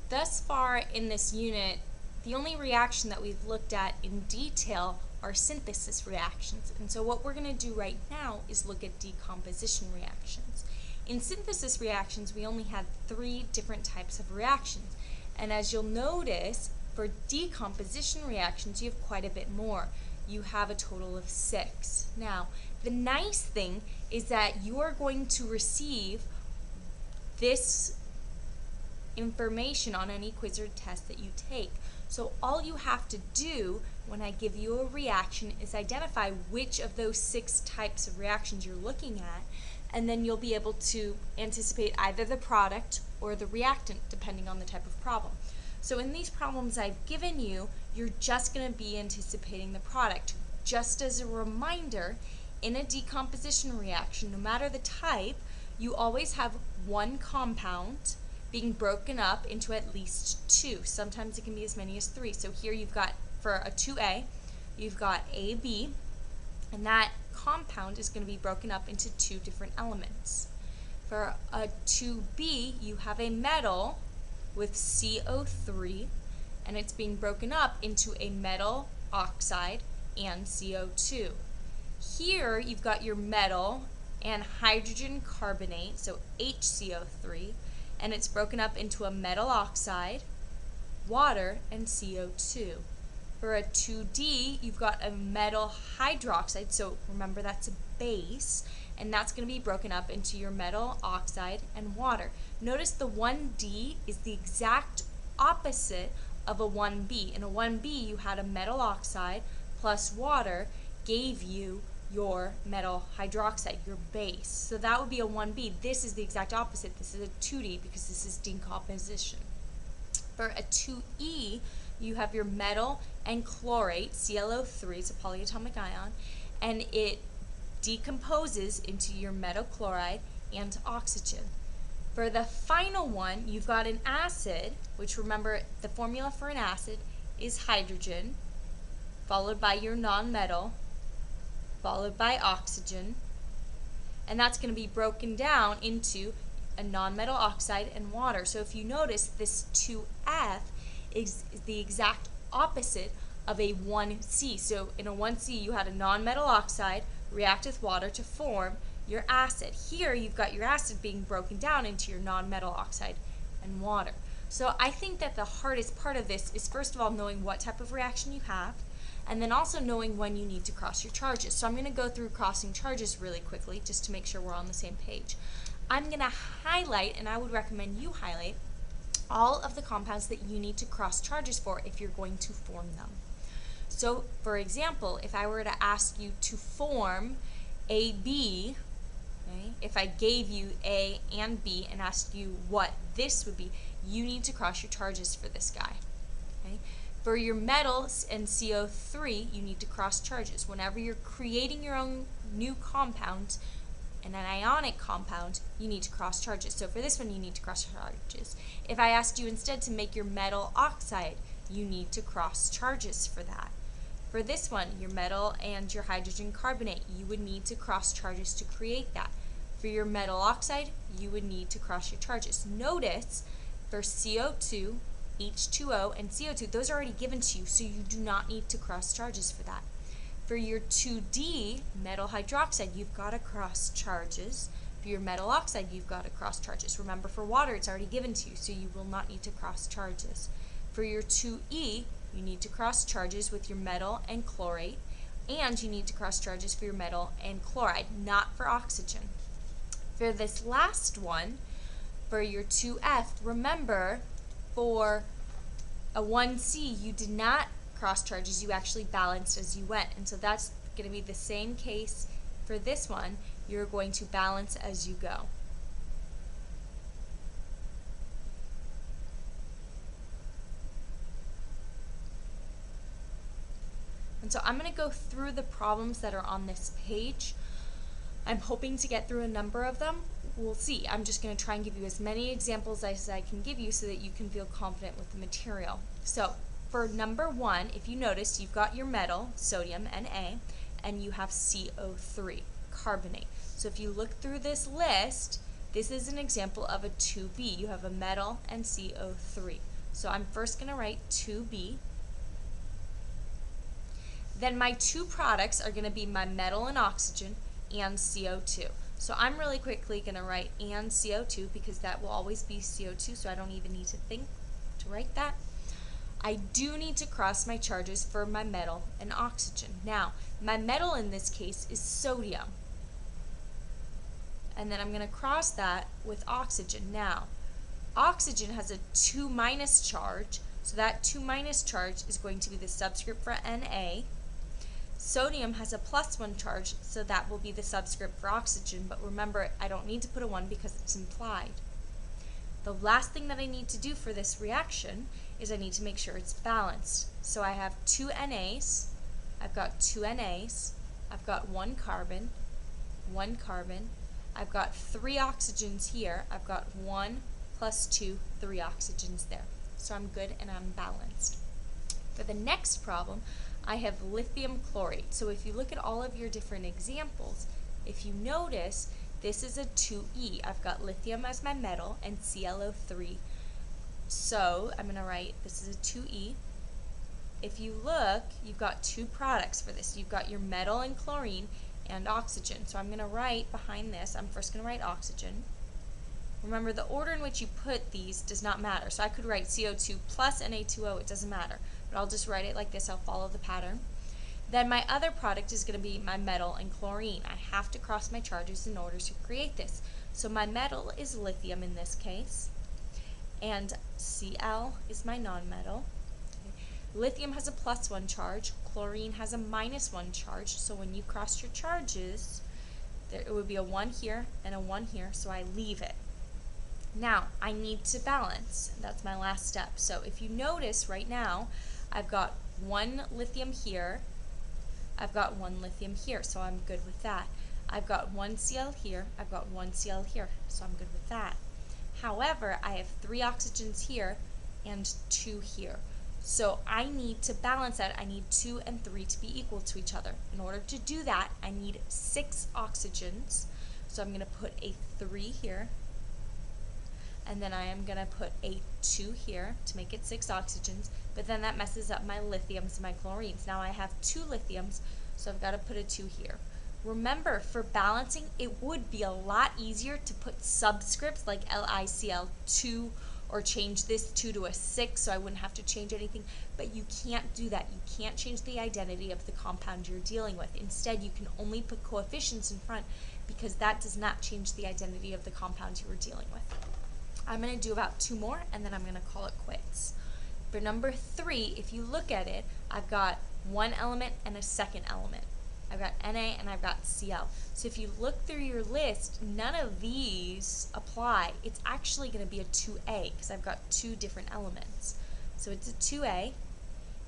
Thus far in this unit, the only reaction that we've looked at in detail are synthesis reactions. And so what we're going to do right now is look at decomposition reactions. In synthesis reactions, we only had 3 different types of reactions. And as you'll notice, for decomposition reactions, you have quite a bit more. You have a total of 6. Now, the nice thing is that you are going to receive this information on any quiz or test that you take. So all you have to do when I give you a reaction is identify which of those 6 types of reactions you're looking at, and then you'll be able to anticipate either the product or the reactant depending on the type of problem. So in these problems I've given you, you're just going to be anticipating the product. Just as a reminder, in a decomposition reaction, no matter the type, you always have one compound being broken up into at least 2. Sometimes it can be as many as 3. So here you've got, for a 2A, you've got AB, and that compound is going to be broken up into 2 different elements. For a 2B, you have a metal with CO3, and it's being broken up into a metal oxide and CO2. Here you've got your metal and hydrogen carbonate, so HCO3, and it's broken up into a metal oxide, water, and CO2. For a 2D, you've got a metal hydroxide, so remember that's a base, and that's going to be broken up into your metal oxide and water. Notice the 1D is the exact opposite of a 1B. In a 1B, you had a metal oxide plus water gave you your metal hydroxide, your base. So that would be a 1B. This is the exact opposite. This is a 2D because this is decomposition. For a 2E, you have your metal and chlorate, ClO3, it's a polyatomic ion, and it decomposes into your metal chloride and oxygen. For the final one, you've got an acid, which remember the formula for an acid is hydrogen, followed by your nonmetal, followed by oxygen, and that's going to be broken down into a nonmetal oxide and water. So if you notice, this 2F is the exact opposite of a 1C. So in a 1C, you had a nonmetal oxide react with water to form your acid. Here, you've got your acid being broken down into your nonmetal oxide and water. So I think that the hardest part of this is, first of all, knowing what type of reaction you have, and then also knowing when you need to cross your charges. So I'm going to go through crossing charges really quickly just to make sure we're on the same page. I'm going to highlight, and I would recommend you highlight, all of the compounds that you need to cross charges for if you're going to form them. So for example, if I were to ask you to form AB, okay, if I gave you A and B and asked you what this would be, you need to cross your charges for this guy. Okay? For your metals and CO3, you need to cross charges. Whenever you're creating your own new compound, and an ionic compound, you need to cross charges. So for this one, you need to cross charges. If I asked you instead to make your metal oxide, you need to cross charges for that. For this one, your metal and your hydrogen carbonate, you would need to cross charges to create that. For your metal oxide, you would need to cross your charges. Notice, for CO2, H2O, and CO2, those are already given to you, so you do not need to cross charges for that. For your 2D, metal hydroxide, you've got to cross charges. For your metal oxide, you've got to cross charges. Remember, for water, it's already given to you, so you will not need to cross charges. For your 2E, you need to cross charges with your metal and chlorate, and you need to cross charges for your metal and chloride, not for oxygen. For this last one, for your 2F, remember, for a 1C, you did not cross charges, you actually balanced as you went, and so that's going to be the same case for this one. You're going to balance as you go. And so I'm going to go through the problems that are on this page. I'm hoping to get through a number of them. We'll see. I'm just going to try and give you as many examples as I can give you so that you can feel confident with the material. So for number 1, if you notice, you've got your metal, sodium, Na, and you have CO3, carbonate. So if you look through this list, this is an example of a 2B. You have a metal and CO3. So I'm first going to write 2B. Then my two products are going to be my metal and oxygen and CO2. So I'm really quickly going to write and CO2 because that will always be CO2, so I don't even need to think to write that. I do need to cross my charges for my metal and oxygen. Now, my metal in this case is sodium. And then I'm going to cross that with oxygen. Now, oxygen has a 2- charge, so that 2- charge is going to be the subscript for Na. Sodium has a +1 charge, so that will be the subscript for oxygen, but remember, I don't need to put a 1 because it's implied. The last thing that I need to do for this reaction is I need to make sure it's balanced. So I have 2 NAs, I've got 2 NAs, I've got 1 carbon, 1 carbon, I've got 3 oxygens here, I've got 1 + 2, 3 oxygens there. So I'm good and I'm balanced. For the next problem, I have lithium chloride. So if you look at all of your different examples, if you notice, this is a 2E. I've got lithium as my metal and ClO3. So I'm going to write this is a 2E. If you look, you've got two products for this. You've got your metal and chlorine and oxygen. So I'm going to write behind this, I'm first going to write oxygen. Remember, the order in which you put these does not matter. So I could write CO2 plus Na2O, it doesn't matter. But I'll just write it like this, I'll follow the pattern. Then my other product is going to be my metal and chlorine. I have to cross my charges in order to create this. So my metal is lithium in this case, and Cl is my nonmetal. Lithium has a +1 charge, chlorine has a -1 charge, so when you cross your charges, it would be a 1 here and a 1 here, so I leave it. Now, I need to balance. That's my last step. So if you notice right now, I've got 1 lithium here, I've got 1 lithium here, so I'm good with that. I've got 1 Cl here, I've got 1 Cl here, so I'm good with that. However, I have 3 oxygens here and 2 here. So I need to balance that. I need 2 and 3 to be equal to each other. In order to do that, I need 6 oxygens. So I'm going to put a 3 here, and then I am going to put a 2 here to make it 6 oxygens, but then that messes up my lithiums and my chlorines. Now I have 2 lithiums, so I've got to put a 2 here. Remember, for balancing, it would be a lot easier to put subscripts like LiCl2 or change this 2 to a 6 so I wouldn't have to change anything, but you can't do that. You can't change the identity of the compound you're dealing with. Instead, you can only put coefficients in front because that does not change the identity of the compound you are dealing with. I'm going to do about 2 more and then I'm going to call it quits. For number 3, if you look at it, I've got 1 element and a second element. I've got Na and I've got Cl. So if you look through your list, none of these apply. It's actually going to be a 2A because I've got 2 different elements. So it's a 2A,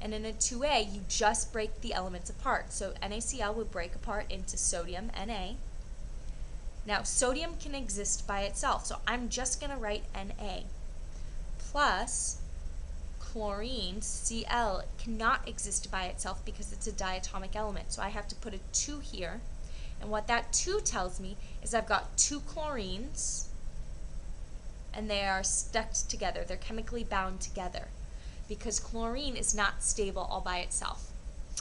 and in a 2A you just break the elements apart. So NaCl would break apart into sodium, Na. Now sodium can exist by itself, so I'm just going to write Na plus chlorine, Cl, cannot exist by itself because it's a diatomic element. So I have to put a 2 here. And what that 2 tells me is I've got 2 chlorines and they are stuck together. They're chemically bound together because chlorine is not stable all by itself.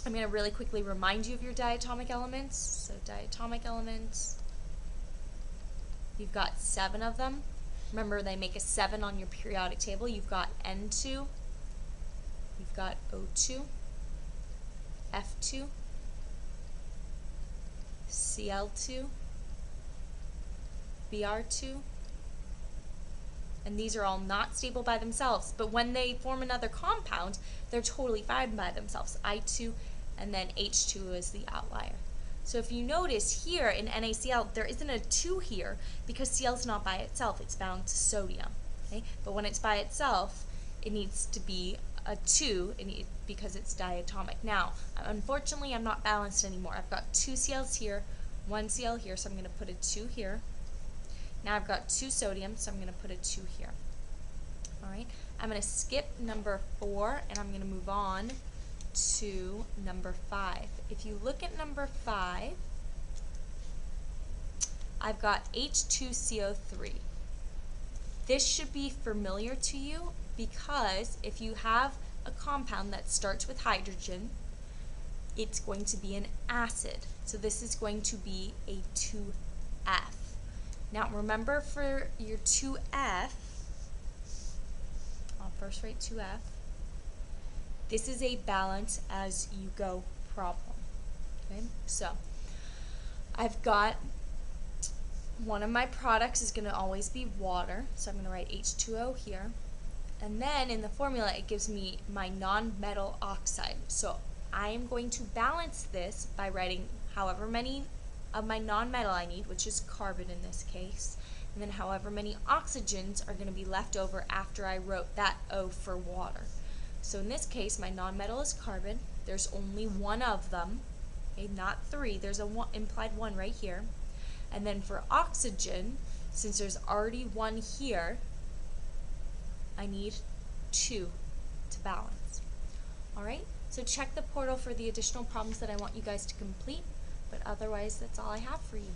I'm going to really quickly remind you of your diatomic elements. So diatomic elements, you've got 7 of them. Remember, they make a 7 on your periodic table. You've got N2, you've got O2, F2, Cl2, Br2, and these are all not stable by themselves, but when they form another compound, they're totally fine by themselves. I2, and then H2 is the outlier. So if you notice here in NaCl, there isn't a 2 here because Cl is not by itself, it's bound to sodium. Okay? But when it's by itself, it needs to be a 2 because it's diatomic. Now, unfortunately, I'm not balanced anymore. I've got 2 Cls here, 1 Cl here, so I'm going to put a 2 here. Now I've got 2 sodium, so I'm going to put a 2 here. All right, I'm going to skip number 4, and I'm going to move on to number 5. If you look at number 5, I've got H2CO3. This should be familiar to you because if you have a compound that starts with hydrogen, it's going to be an acid. So this is going to be a 2F. Now remember, for your 2F, I'll first write 2F. This is a balance as you go problem. Okay? So I've got one of my products is going to always be water, so I'm going to write H2O here. And then in the formula it gives me my non-metal oxide. So I am going to balance this by writing however many of my non-metal I need, which is carbon in this case, and then however many oxygens are going to be left over after I wrote that O for water. So in this case, my non-metal is carbon. There's only one of them, okay, not three. There's a one, implied one right here. And then for oxygen, since there's already one here, I need 2 to balance. Alright, so check the portal for the additional problems that I want you guys to complete, but otherwise that's all I have for you.